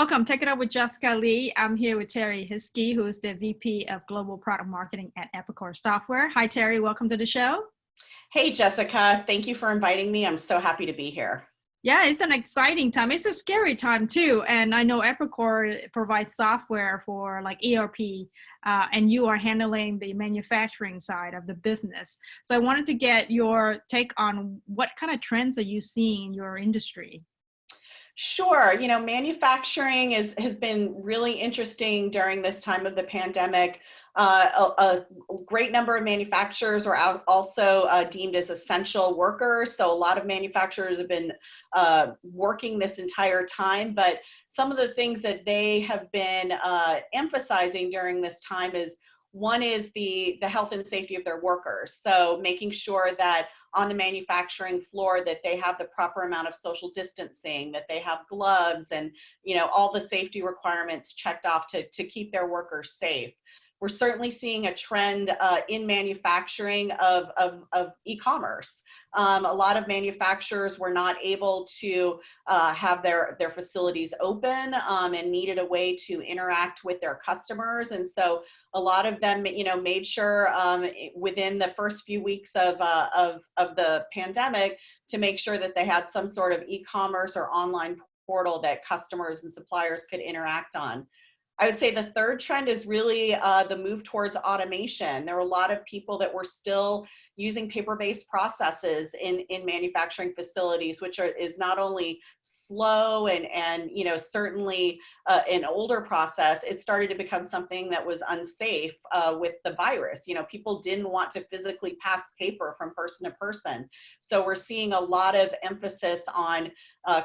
welcome. Take it up with Jessica Lee. I'm here with Terri Hiskey, who is the VP of Global Product Marketing at Epicor Software. Hi, Terri. Welcome to the show. Hey, Jessica. Thank you for inviting me. I'm so happy to be here. Yeah, it's an exciting time. It's a scary time too. And I know Epicor provides software for like ERP, and you are handling the manufacturing side of the business. So I wanted to get your take on what kind of trends are you seeing in your industry? Sure. Manufacturing has been really interesting during this time of the pandemic. A great number of manufacturers are also deemed as essential workers. So a lot of manufacturers have been working this entire time. But some of the things that they have been emphasizing during this time is one is the health and safety of their workers. So making sure that on the manufacturing floor that they have the proper amount of social distancing, that they have gloves and all the safety requirements checked off to keep their workers safe. We're certainly seeing a trend in manufacturing of e-commerce. A lot of manufacturers were not able to have their facilities open and needed a way to interact with their customers. And so a lot of them, made sure within the first few weeks of the pandemic to make sure that they had some sort of e-commerce or online portal that customers and suppliers could interact on. I would say the third trend is really the move towards automation. There were a lot of people that were still using paper-based processes in manufacturing facilities, which is not only slow and certainly an older process. It started to become something that was unsafe with the virus. People didn't want to physically pass paper from person to person. So we're seeing a lot of emphasis on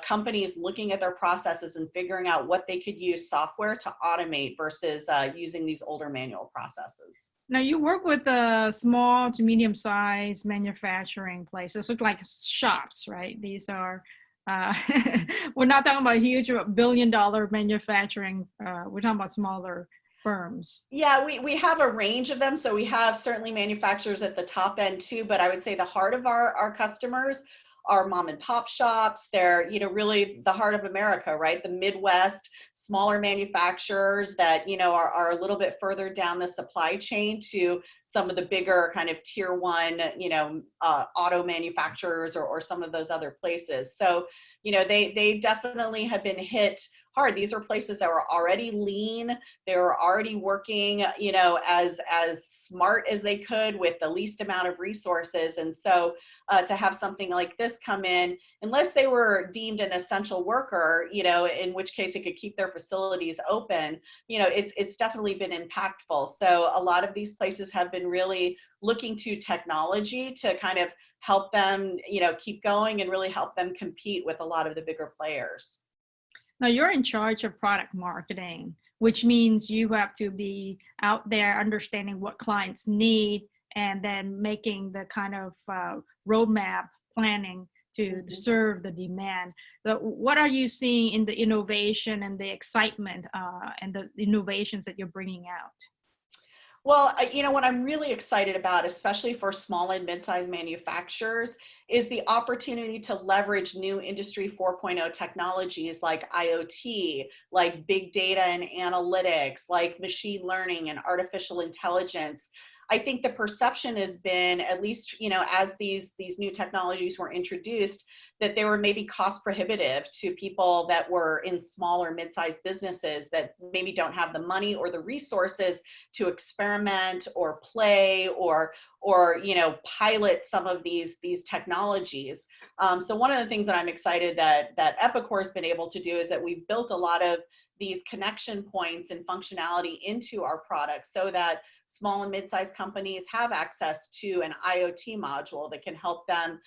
companies looking at their processes and figuring out what they could use software to automate versus using these older manual processes. Now you work with small to medium-sized manufacturing places, look like shops, right? These are, we're not talking about huge billion-dollar manufacturing. We're talking about smaller firms. Yeah, we have a range of them. So we have certainly manufacturers at the top end too, but I would say the heart of our customers are mom and pop shops. They're, really the heart of America, right? The Midwest, smaller manufacturers that, are a little bit further down the supply chain to some of the bigger kind of tier one, auto manufacturers or some of those other places. So, they definitely have been hit hard. These are places that were already lean. They were already working, as smart as they could with the least amount of resources. And so to have something like this come in, unless they were deemed an essential worker, in which case it could keep their facilities open, it's definitely been impactful. So a lot of these places have been really looking to technology to kind of help them, keep going and really help them compete with a lot of the bigger players. Now you're in charge of product marketing, which means you have to be out there understanding what clients need and then making the kind of roadmap planning to serve the demand. What are you seeing in the innovation and the excitement and the innovations that you're bringing out? Well, what I'm really excited about, especially for small and mid-sized manufacturers, is the opportunity to leverage new Industry 4.0 technologies like IoT, like big data and analytics, like machine learning and artificial intelligence. I think the perception has been, at least, as these new technologies were introduced, that they were maybe cost prohibitive to people that were in small or mid-sized businesses that maybe don't have the money or the resources to experiment or play or pilot some of these technologies. So one of the things that I'm excited that Epicor has been able to do is that we've built a lot of these connection points and functionality into our products so that small and mid-sized companies have access to an IoT module that can help them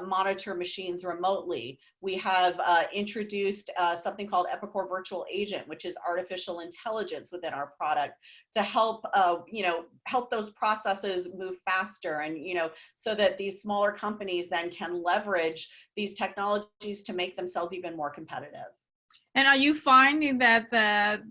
monitor machines remotely. We have introduced something called Epicor Virtual Agent, which is artificial intelligence within our product to help, help those processes move faster and, so that these smaller companies then can leverage these technologies to make themselves even more competitive. And are you finding that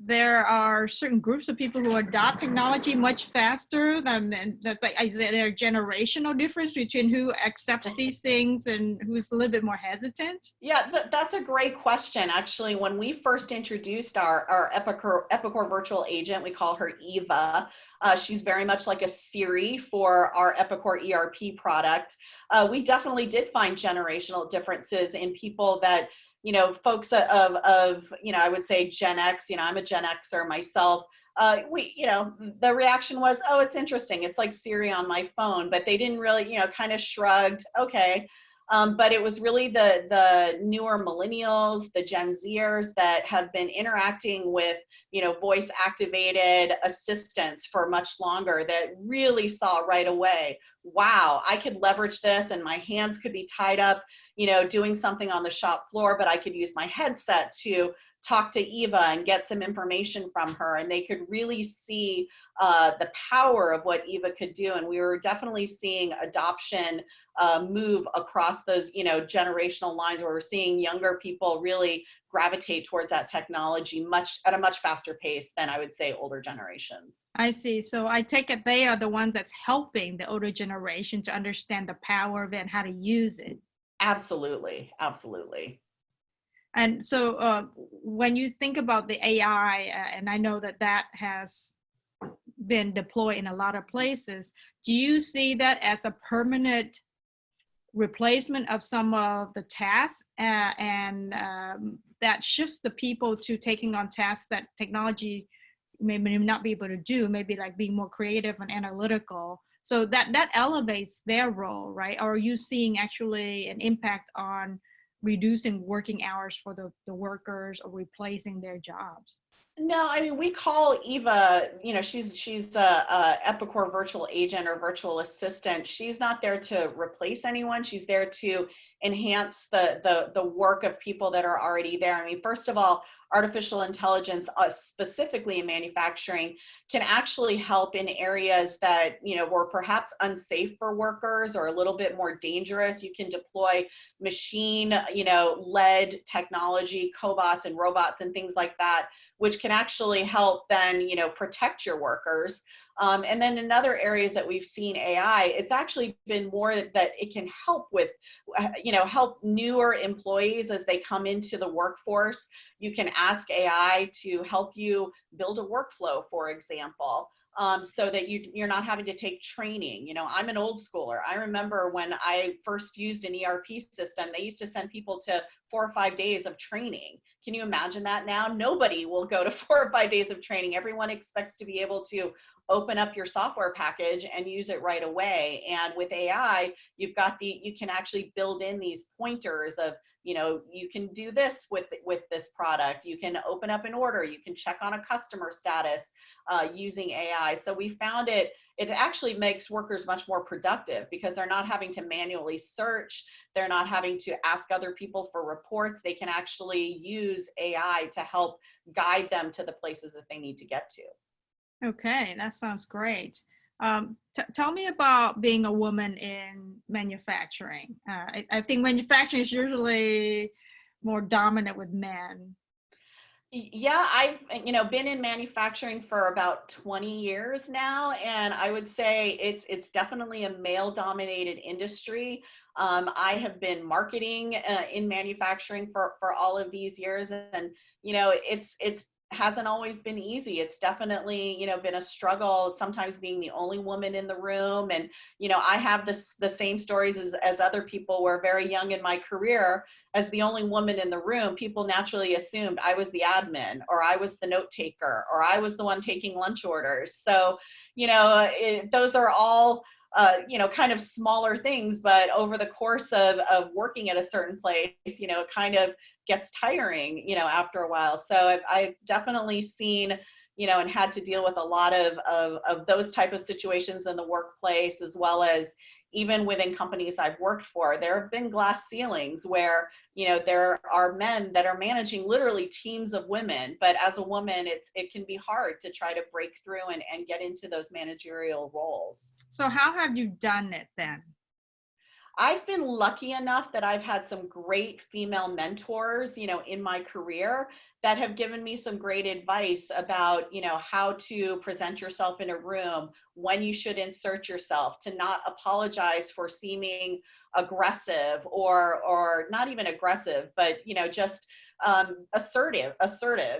there are certain groups of people who adopt technology much faster than, and that's like, is there a generational difference between who accepts these things and who's a little bit more hesitant? Yeah, that's a great question. Actually, when we first introduced our Epicor virtual agent, we call her Eva. She's very much like a Siri for our Epicor ERP product. We definitely did find generational differences in people that, folks of, I would say Gen X, I'm a Gen Xer myself. The reaction was, oh, it's interesting. It's like Siri on my phone, but they didn't really, kind of shrugged, okay. But it was really the newer millennials, the Gen Zers that have been interacting with, voice activated assistants for much longer that really saw right away, wow, I could leverage this and my hands could be tied up, doing something on the shop floor, but I could use my headset to talk to Eva and get some information from her. And they could really see the power of what Eva could do. And we were definitely seeing adoption move across those, generational lines where we're seeing younger people really gravitate towards that technology at a much faster pace than I would say older generations. I see. So I take it they are the ones that's helping the older generation to understand the power of it and how to use it. Absolutely. Absolutely. And so when you think about the AI, and I know that has been deployed in a lot of places, do you see that as a permanent replacement of some of the tasks and that shifts the people to taking on tasks that technology may not be able to do, maybe like being more creative and analytical? So that elevates their role, right? Or are you seeing actually an impact on reducing working hours for the workers or replacing their jobs? No, I mean, we call Eva, she's a Epicor virtual agent or virtual assistant. She's not there to replace anyone. She's there to enhance the work of people that are already there. I mean, first of all, artificial intelligence, specifically in manufacturing, can actually help in areas that, were perhaps unsafe for workers or a little bit more dangerous. You can deploy machine, led technology, cobots and robots and things like that, which can actually help then, protect your workers. And then in other areas that we've seen AI, it's actually been more that it can help with, help newer employees as they come into the workforce. You can ask AI to help you build a workflow, for example. So that you're not having to take training. I'm an old schooler. I remember when I first used an ERP system, they used to send people to 4 or 5 days of training. Can you imagine that now? Nobody will go to 4 or 5 days of training. Everyone expects to be able to open up your software package and use it right away. And with AI, you can actually build in these pointers of, you can do this with this product. You can open up an order. You can check on a customer status using AI. So we found it actually makes workers much more productive because they're not having to manually search. They're not having to ask other people for reports. They can actually use AI to help guide them to the places that they need to get to. Okay, that sounds great. Tell me about being a woman in manufacturing. I think manufacturing is usually more dominant with men. Yeah, I've been in manufacturing for about 20 years now, and I would say it's definitely a male-dominated industry. I have been marketing in manufacturing for all of these years, and it's hasn't always been easy. It's definitely been a struggle. Sometimes being the only woman in the room, and I have the same stories as other people. Were very young in my career. As the only woman in the room, people naturally assumed I was the admin, or I was the note taker, or I was the one taking lunch orders. So, those are all, kind of smaller things, but over the course of working at a certain place, it kind of gets tiring, after a while. So I've definitely seen, and had to deal with a lot of those type of situations in the workplace, as well as even within companies I've worked for. There have been glass ceilings where, there are men that are managing literally teams of women, but as a woman, it can be hard to try to break through and get into those managerial roles. So how have you done it then? I've been lucky enough that I've had some great female mentors, in my career that have given me some great advice about, how to present yourself in a room, when you should insert yourself, to not apologize for seeming aggressive or not even aggressive, but, just assertive,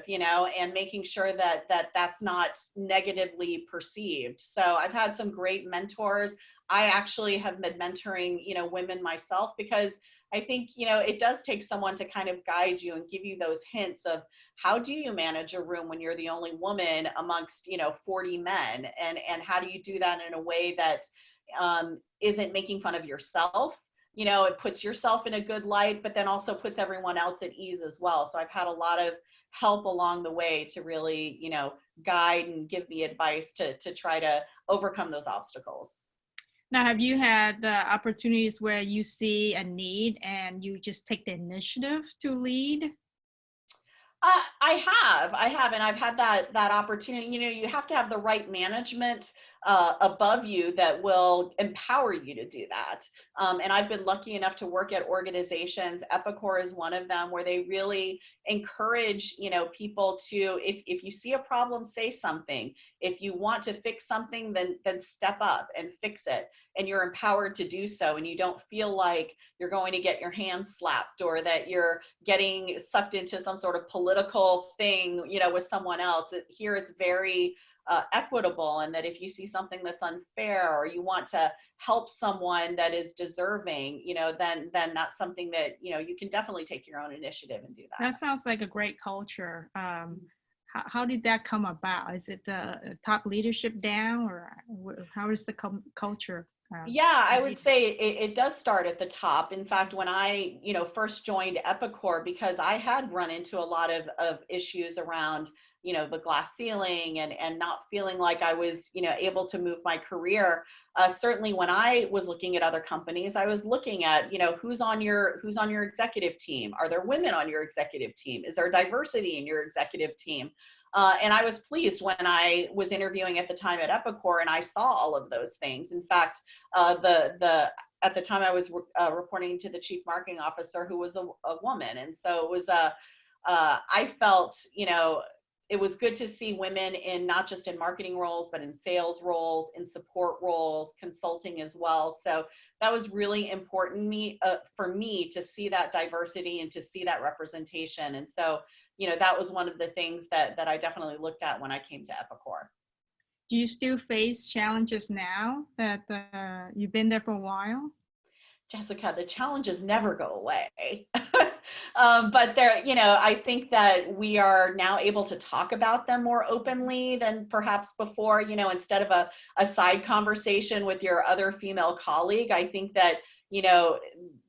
and making sure that's not negatively perceived. So I've had some great mentors. I actually have been mentoring, women myself, because I think, it does take someone to kind of guide you and give you those hints of how do you manage a room when you're the only woman amongst, 40 men, and how do you do that in a way that isn't making fun of yourself. It puts yourself in a good light, but then also puts everyone else at ease as well. So I've had a lot of help along the way to really, guide and give me advice to try to overcome those obstacles. Now, have you had opportunities where you see a need and you just take the initiative to lead? I have, and I've had that opportunity. You have to have the right management above you that will empower you to do that. And I've been lucky enough to work at organizations. Epicor is one of them, where they really encourage, people to, if you see a problem, say something. If you want to fix something, then step up and fix it. And you're empowered to do so. And you don't feel like you're going to get your hands slapped, or that you're getting sucked into some sort of political thing, with someone else. Here it's very equitable, and that if you see something that's unfair, or you want to help someone that is deserving, then that's something that, you can definitely take your own initiative and do that. That sounds like a great culture. How did that come about? Is it top leadership down, or how is the culture? Yeah, I would say it does start at the top. In fact, when I, first joined Epicor, because I had run into a lot of issues around, the glass ceiling, and not feeling like I was, able to move my career. Certainly when I was looking at other companies, I was looking at, who's on your executive team? Are there women on your executive team? Is there diversity in your executive team? And I was pleased when I was interviewing at the time at Epicor, and I saw all of those things. In fact, at the time I was reporting to the chief marketing officer, who was a woman. And so it was I felt, it was good to see women in, not just in marketing roles, but in sales roles, in support roles, consulting as well. So that was really important for me to see that diversity and to see that representation. And so, that was one of the things that I definitely looked at when I came to Epicor. Do you still face challenges now that you've been there for a while? Jessica, the challenges never go away. But there, I think that we are now able to talk about them more openly than perhaps before, instead of a side conversation with your other female colleague. I think that,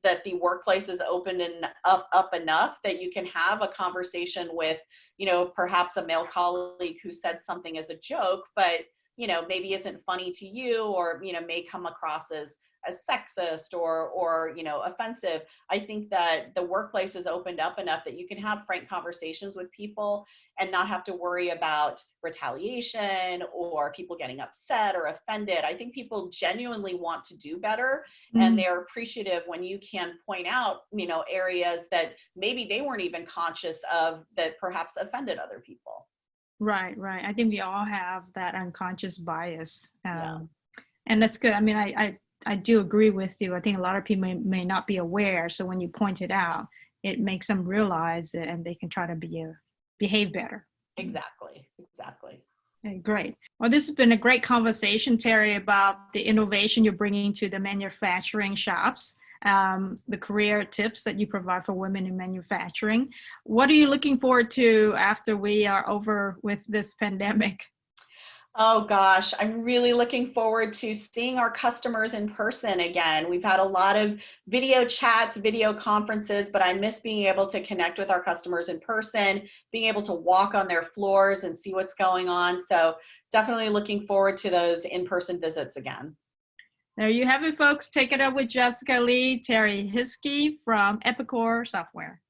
that the workplace is opened and up enough that you can have a conversation with, perhaps a male colleague who said something as a joke, but, maybe isn't funny to you, or, may come across as sexist or offensive. I think that the workplace is opened up enough that you can have frank conversations with people and not have to worry about retaliation or people getting upset or offended. I think people genuinely want to do better, and they're appreciative when you can point out, areas that maybe they weren't even conscious of, that perhaps offended other people. Right. I think we all have that unconscious bias. Yeah. And that's good. I mean, I do agree with you. I think a lot of people may not be aware. So when you point it out, it makes them realize it, and they can try to behave better. Exactly. Okay, great. Well, this has been a great conversation, Terri, about the innovation you're bringing to the manufacturing shops, the career tips that you provide for women in manufacturing. What are you looking forward to after we are over with this pandemic? Oh gosh, I'm really looking forward to seeing our customers in person again. We've had a lot of video chats, video conferences, but I miss being able to connect with our customers in person, being able to walk on their floors and see what's going on. So definitely looking forward to those in-person visits again. There you have it, folks. Take it up with Jessica Lee, Terri Hiskey from Epicor Software.